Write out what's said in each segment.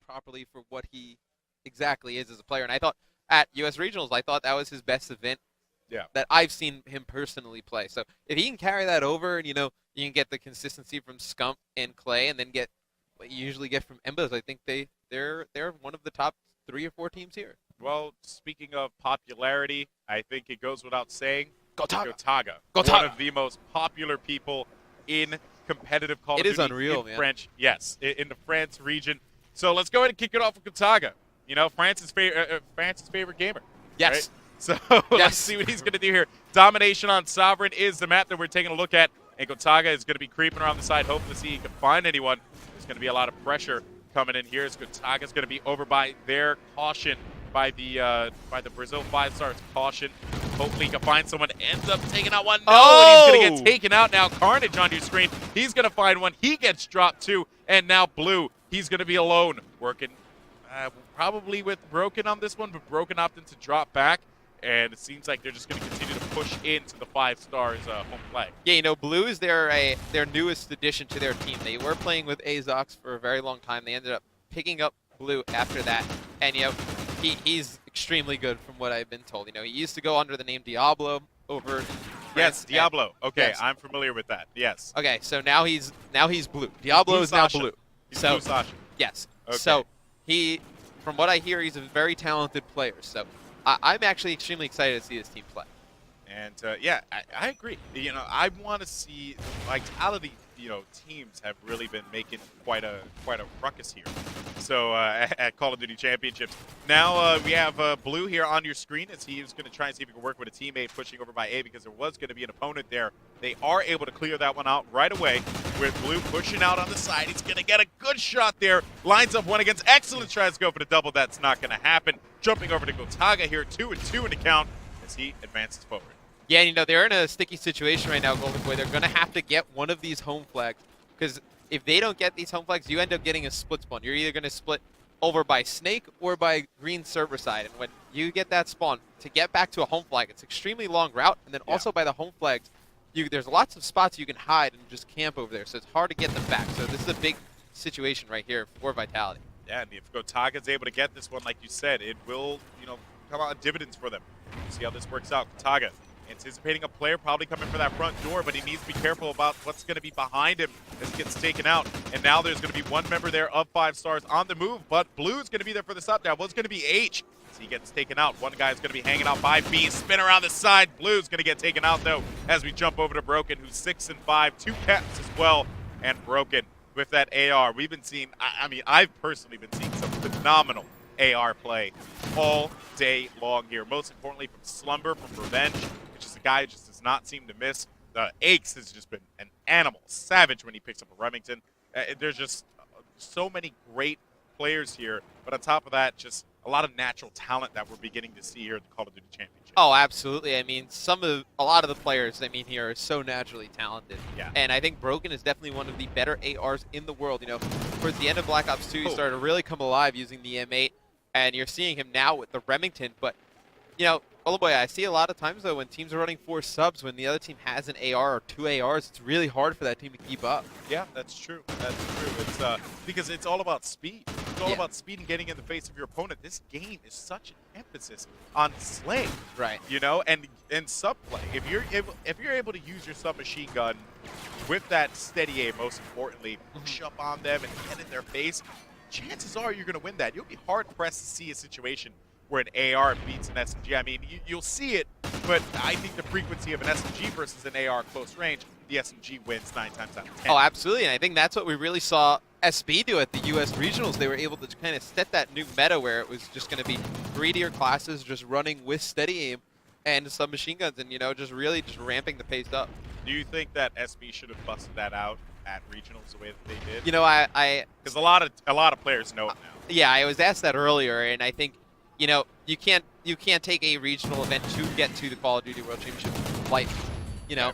properly for what he exactly is as a player. And I thought at US Regionals, I thought that was his best event that I've seen him personally play. So if he can carry that over and, you know, you can get the consistency from Scump and Clay and then get what you usually get from Embos, I think they're one of the top 3 or 4 teams here. Well, speaking of popularity, I think it goes without saying, Gotaga. One of the most popular people in competitive Call of Duty. It is unreal, in man. French, yes, in the France region. So let's go ahead and kick it off with Gotaga. You know, France's favorite gamer. Yes. Right? So let's see what he's going to do here. Domination on Sovereign is the map that we're taking a look at. And Gotaga is going to be creeping around the side, hoping to see he can find anyone. There's going to be a lot of pressure coming in here. As Gotaga's going to be over by their caution, by the Brazil 5-stars caution. Hopefully he can find someone. Ends up taking out one. No, and he's going to get taken out now. Carnage on your screen. He's going to find one. He gets dropped too. And now Blue, he's going to be alone. Working probably with Broken on this one, but Broken opted to drop back. And it seems like they're just going to continue to push into the 5-stars home flag. Yeah, you know, Blue is their newest addition to their team. They were playing with Azox for a very long time. They ended up picking up Blue after that. And, you know, he's extremely good from what I've been told. You know, he used to go under the name Diablo over Yes, Diablo. Okay, yes. I'm familiar with that. Yes. Okay, so now he's Blue. Diablo is now Blue. He's so Blue Sasha. yes. Okay. So he, from what I hear, he's a very talented player. So I'm actually extremely excited to see this team play. And yeah, I agree. You know, I want to see the vitality. You know, teams have really been making quite a ruckus here. So at Call of Duty Championships, now we have Blue here on your screen as he was going to try and see if he can work with a teammate pushing over by A because there was going to be an opponent there. They are able to clear that one out right away with Blue pushing out on the side. He's going to get a good shot there. Lines up one against. Excellent. Tries to go for the double. That's not going to happen. Jumping over to Gotaga here, 2-2 in the count as he advances forward. Yeah, you know, they're in a sticky situation right now, Golden Boy. They're going to have to get one of these home flags because if they don't get these home flags, you end up getting a split spawn. You're either going to split over by Snake or by green server side. And when you get that spawn, to get back to a home flag, it's an extremely long route. And then also by the home flags, there's lots of spots you can hide and just camp over there. So it's hard to get them back. So this is a big situation right here for Vitality. Yeah, and if Gotaga's able to get this one, like you said, it will, you know, come out dividends for them. We'll see how this works out. Gotaga anticipating a player probably coming for that front door, but he needs to be careful about what's going to be behind him as he gets taken out. And now there's going to be one member there of 5-stars on the move, but Blue's going to be there for the stop down. Well, it's going to be H as he gets taken out. One guy's going to be hanging out by B. Spin around the side. Blue's going to get taken out, though, as we jump over to Broken, who's 6 and 5. 2 caps as well, and Broken with that AR. We've been seeing, I mean, I've personally been seeing some phenomenal AR play all day long here. Most importantly from Slumber, from Revenge, which is a guy who just does not seem to miss. The Aches has just been an animal, savage when he picks up a Remington. There's just so many great players here, but on top of that, just a lot of natural talent that we're beginning to see here at the Call of Duty Championship. Oh, absolutely. I mean, a lot of the players, I mean, here are so naturally talented. Yeah. And I think Broken is definitely one of the better ARs in the world. You know, towards the end of Black Ops 2, he started to really come alive using the M8, and you're seeing him now with the Remington. But, you know, Golden Boy, I see a lot of times, though, when teams are running 4 subs, when the other team has an AR or 2 ARs, it's really hard for that team to keep up. Yeah, that's true. That's true. It's because it's all about speed. It's all about speed and getting in the face of your opponent. This game is such an emphasis on slaying, right? You know, and sub play. If you're able to use your submachine gun with that steady aim, most importantly, push up on them and get in their face, chances are you're going to win that. You'll be hard pressed to see a situation where an AR beats an SMG. I mean, you'll see it, but I think the frequency of an SMG versus an AR close range, the SMG wins 9 times out of 10. Oh, absolutely, and I think that's what we really saw SB do at the US Regionals. They were able to kind of set that new meta where it was just going to be greedier classes just running with steady aim and submachine guns and, you know, just really just ramping the pace up. Do you think that SB should have busted that out at regionals the way that they did? You know, because a lot of players know it now. Yeah, I was asked that earlier, and I think, you know, you can't take a regional event to get to the Call of Duty World Championship light. You know,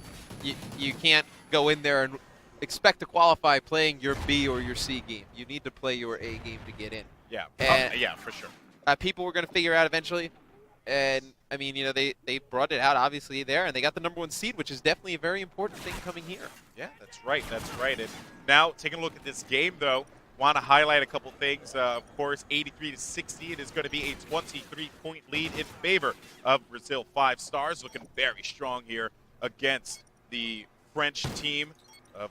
you can't go in there and expect to qualify playing your B or your C game. You need to play your A game to get in. Yeah, yeah, for sure. People were going to figure out eventually, and I mean, you know, they brought it out obviously there, and they got the #1 seed, which is definitely a very important thing coming here. Yeah, that's right. That's right. And now taking a look at this game though. Want to highlight a couple things. Of course, 83-60. It is going to be a 23-point lead in favor of Brazil 5 Stars. Looking very strong here against the French team.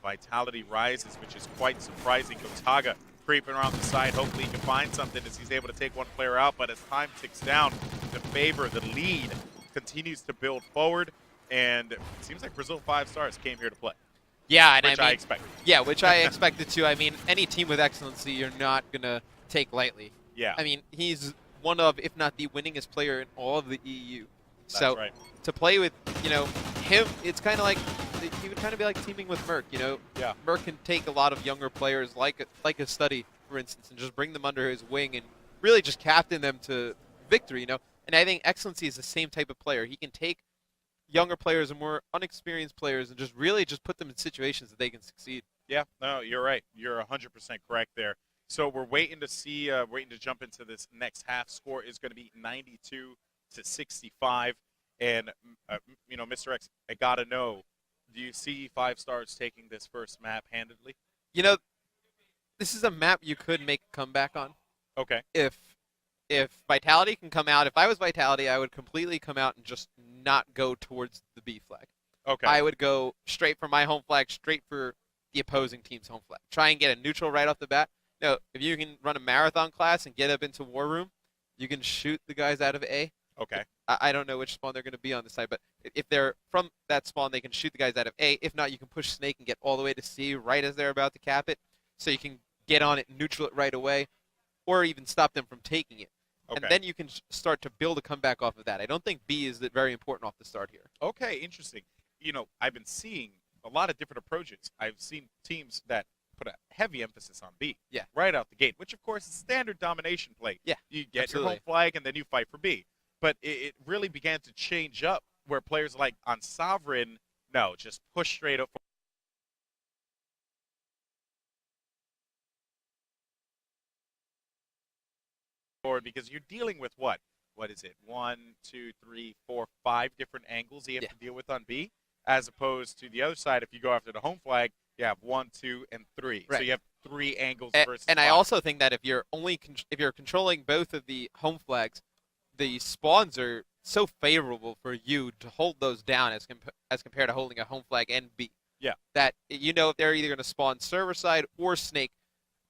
Vitality rises, which is quite surprising. Gotaga creeping around the side. Hopefully he can find something as he's able to take one player out. But as time ticks down, the favor, the lead continues to build forward. And it seems like Brazil 5 Stars came here to play. Yeah, and which I mean, I expected. Yeah, which I expected too. I mean, any team with excellency, you're not gonna take lightly. Yeah. I mean, he's one of, if not the winningest player in all of the EU. That's so right. To play with, him, it's kind of like he would kind of be like teaming with Merc. Yeah. Merc can take a lot of younger players, like a study, for instance, and just bring them under his wing and really just captain them to victory. And I think excellency is the same type of player. He can take younger players and more unexperienced players and just really just put them in situations that they can succeed. Yeah, no, you're right. You're 100% correct there. So we're waiting to see, waiting to jump into this next half. Score is going to be 92-65. And, Mr. X, I got to know, do you see 5 Stars taking this first map handedly? This is a map you could make a comeback on. Okay. If Vitality can come out, if I was Vitality, I would completely come out and just not go towards the B flag. Okay. I would go straight for my home flag, straight for the opposing team's home flag. Try and get a neutral right off the bat. No, if you can run a marathon class and get up into War Room, you can shoot the guys out of A. Okay. I don't know which spawn they're going to be on the side, but if they're from that spawn, they can shoot the guys out of A. If not, you can push Snake and get all the way to C right as they're about to cap it, so you can get on it and neutral it right away, or even stop them from taking it. Okay. And then you can start to build a comeback off of that. I don't think B is very important off the start here. Okay, interesting. I've been seeing a lot of different approaches. I've seen teams that put a heavy emphasis on B. Yeah. Right out the gate, which of course is standard domination play. Yeah. You get Absolutely. your home flag and then you fight for B. But it really began to change up where players like on Sovereign, no, just push straight up forward because you're dealing with what is it? 1, 2, 3, 4, 5 different angles you have to deal with on B, as opposed to the other side. If you go after the home flag, you have 1, 2, and 3. Right. So you have 3 angles versus. And 5. I also think that if you're controlling both of the home flags, the spawns are so favorable for you to hold those down as compared to holding a home flag and B. Yeah. That if they're either going to spawn server side or Snake,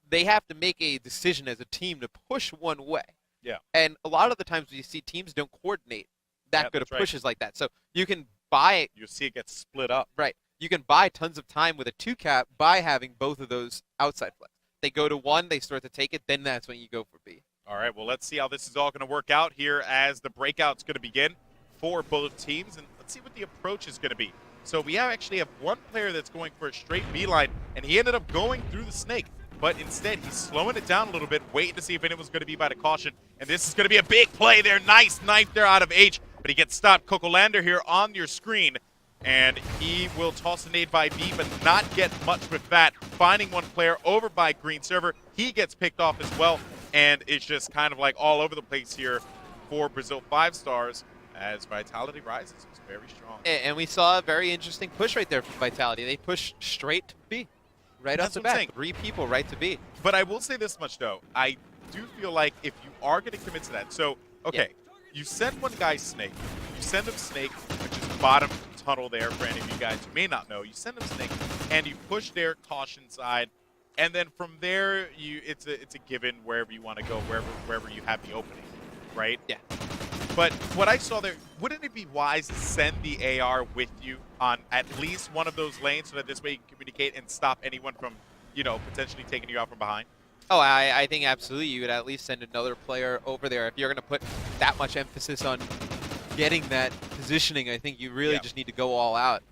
they have to make a decision as a team to push one way. Yeah. And a lot of the times you see teams don't coordinate that good of pushes like that. So you can buy. You see it gets split up. Right. You can buy tons of time with a 2-cap by having both of those outside flags. They go to 1, they start to take it, then that's when you go for B. All right, well, let's see how this is all going to work out here as the breakout's going to begin for both teams, and let's see what the approach is going to be. So we actually have one player that's going for a straight B-line, and he ended up going through the Snake, but instead he's slowing it down a little bit, waiting to see if anyone's going to be by the caution, and this is going to be a big play there. Nice knife there out of H, but he gets stopped. Cocolander here on your screen, and he will toss a nade by B, but not get much with that. Finding one player over by Green Server, he gets picked off as well. And it's just kind of like all over the place here for Brazil 5 Stars as Vitality rises. It's very strong. And we saw a very interesting push right there from Vitality. They pushed straight to B. Right off the bat. 3 people right to B. But I will say this much, though. I do feel like if you are going to commit to that. So, okay, you send one guy Snake. You send him Snake, which is bottom tunnel there for any of you guys who may not know. You send him Snake, and you push their caution side. And then from there, it's a given wherever you want to go, wherever you have the opening, right? Yeah. But what I saw there, wouldn't it be wise to send the AR with you on at least one of those lanes so that this way you can communicate and stop anyone from, potentially taking you out from behind? Oh, I think absolutely you would at least send another player over there. If you're going to put that much emphasis on getting that positioning, I think you really just need to go all out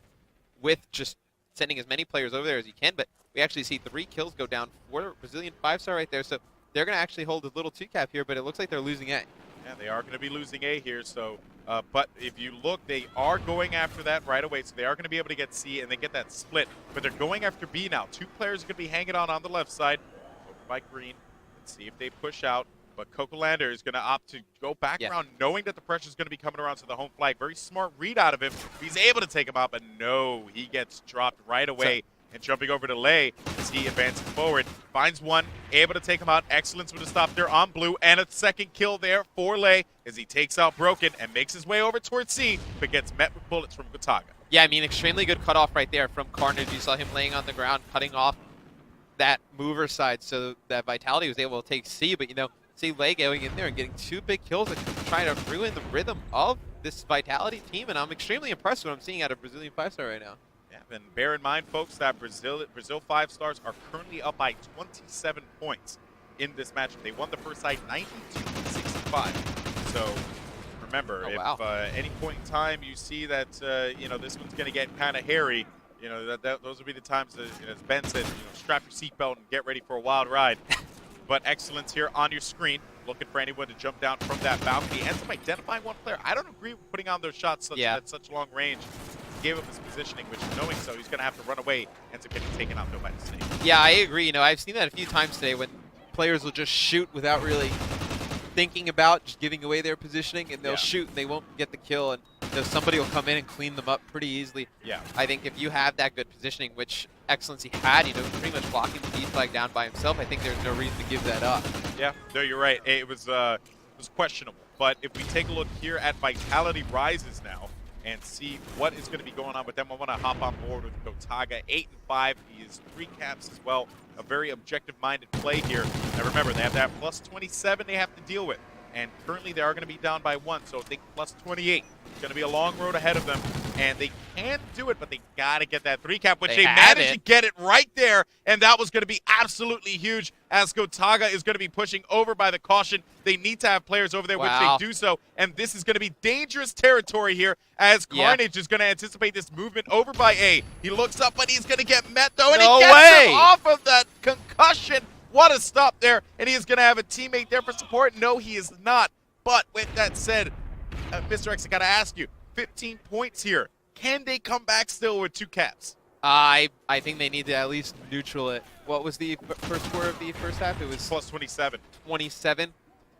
with just sending as many players over there as you can. But we actually see 3 kills go down for Brazilian 5-star right there. So they're going to actually hold a little 2-cap here, but it looks like they're losing A. Yeah, they are going to be losing A here. So, but if you look, they are going after that right away. So they are going to be able to get C and they get that split. But they're going after B now. 2 players are going to be hanging on the left side over by Green. Let's see if they push out. But Cocolander is going to opt to go back around, knowing that the pressure is going to be coming around to the home flag. Very smart read out of him. He's able to take him out, but no, he gets dropped right away. And jumping over to Lay, as he advances forward. Finds one, able to take him out. Excellence with a stop there on blue, and a second kill there for Lei as he takes out Broken and makes his way over towards C, but gets met with bullets from Gotaga. Yeah, I mean, extremely good cutoff right there from Carnage. You saw him laying on the ground, cutting off that mover side so that Vitality was able to take C, but, you know, see Lei going in there and getting 2 big kills and trying to ruin the rhythm of this Vitality team, and I'm extremely impressed with what I'm seeing out of Brazilian 5-star right now. Yeah, and bear in mind, folks, that Brazil 5 stars are currently up by 27 points in this matchup. They won the first side 92-65. So remember, if any point in time you see that you know, this one's going to get kind of hairy, you know, those would be the times that, you know, as Ben said, you know, strap your seatbelt and get ready for a wild ride. But Excellence here on your screen, looking for anyone to jump down from that balcony. Ends up identifying one player. I don't agree with putting on those shots at such long range. He gave up his positioning, which knowing so, he's going to have to run away. Ends up getting taken out though by the snake. Yeah, I agree. You know, I've seen that a few times today when players will just shoot without really thinking about just giving away their positioning, and they'll shoot and they won't get the kill, and you know, somebody will come in and clean them up pretty easily. Yeah. I think if you have that good positioning, which Excellency had, you know, pretty much blocking the D flag down by himself, I think there's no reason to give that up. Yeah, no, you're right. It was questionable. But if we take a look here at Vitality Rises now and see what is going to be going on with them, I want to hop on board with Gotaga. 8-5. He is 3 caps as well. A very objective-minded play here. And remember, they have that plus 27 they have to deal with. And currently they are going to be down by 1, so I think plus 28. It's going to be a long road ahead of them. And they can do it, but they got to get that 3 cap, which they managed to get it right there. And that was going to be absolutely huge as Gotaga is going to be pushing over by the caution. They need to have players over there, which they do so. And this is going to be dangerous territory here as Carnage is going to anticipate this movement over by A. He looks up, but he's going to get met, though. And he gets him off of that concussion. What a stop there. And he is going to have a teammate there for support. No, he is not. But with that said, Mr. X, I got to ask you, 15 points here. Can they come back still with 2 caps? I think they need to at least neutral it. What was the first score of the first half? It was plus 27. 27.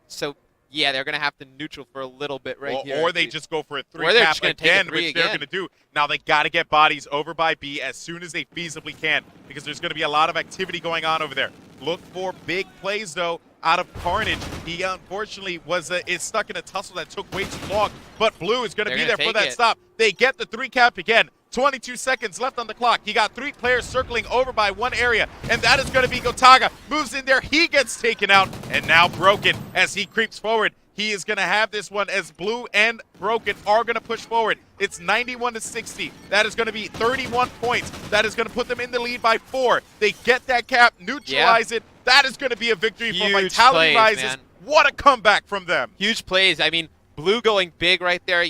So, yeah, they're going to have to neutral for a little bit here. Or they just go for a 3 cap again, which they're going to do. Now they got to get bodies over by B as soon as they feasibly can, because there's going to be a lot of activity going on over there. Look for big plays, though, out of Carnage. He unfortunately is stuck in a tussle that took way too long, but Blue is going to be there for that stop. They get the 3 cap again. 22 seconds left on the clock. He got 3 players circling over by 1 area, and that is going to be Gotaga. Moves in there. He gets taken out, and now Broken as he creeps forward. He is going to have this one as Blue and Broken are going to push forward. It's 91-60. That is going to be 31 points. That is going to put them in the lead by 4. They get that cap, neutralize it. That is going to be a victory for Vitality Rises. Man. What a comeback from them. Huge plays. I mean, Blue going big right there.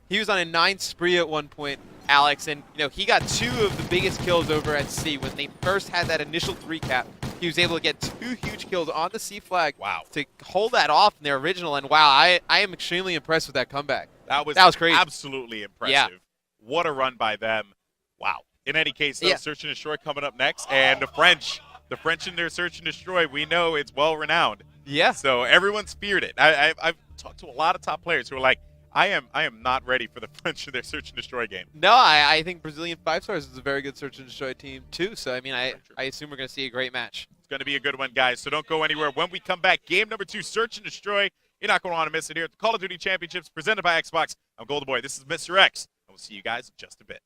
He was on a 9 spree at one point, Alex, and you know, he got 2 of the biggest kills over at C when they first had that initial 3 cap. He was able to get 2 huge kills on the C flag to hold that off in their original, and wow, I am extremely impressed with that comeback. That was crazy. Absolutely impressive. Yeah. What a run by them. Wow. In any case, though, Search and Destroy coming up next, and the French in their Search and Destroy, we know it's well-renowned. Yeah. So everyone's feared it. I've talked to a lot of top players who are like, I am not ready for the French in their Search and Destroy game. No, I think Brazilian 5 stars is a very good Search and Destroy team too. So I mean, I assume we're going to see a great match. It's going to be a good one, guys. So don't go anywhere. When we come back, game number 2, Search and Destroy. You're not going to want to miss it here at the Call of Duty Championships presented by Xbox. I'm Golden Boy. This is Mr. X. And we'll see you guys in just a bit.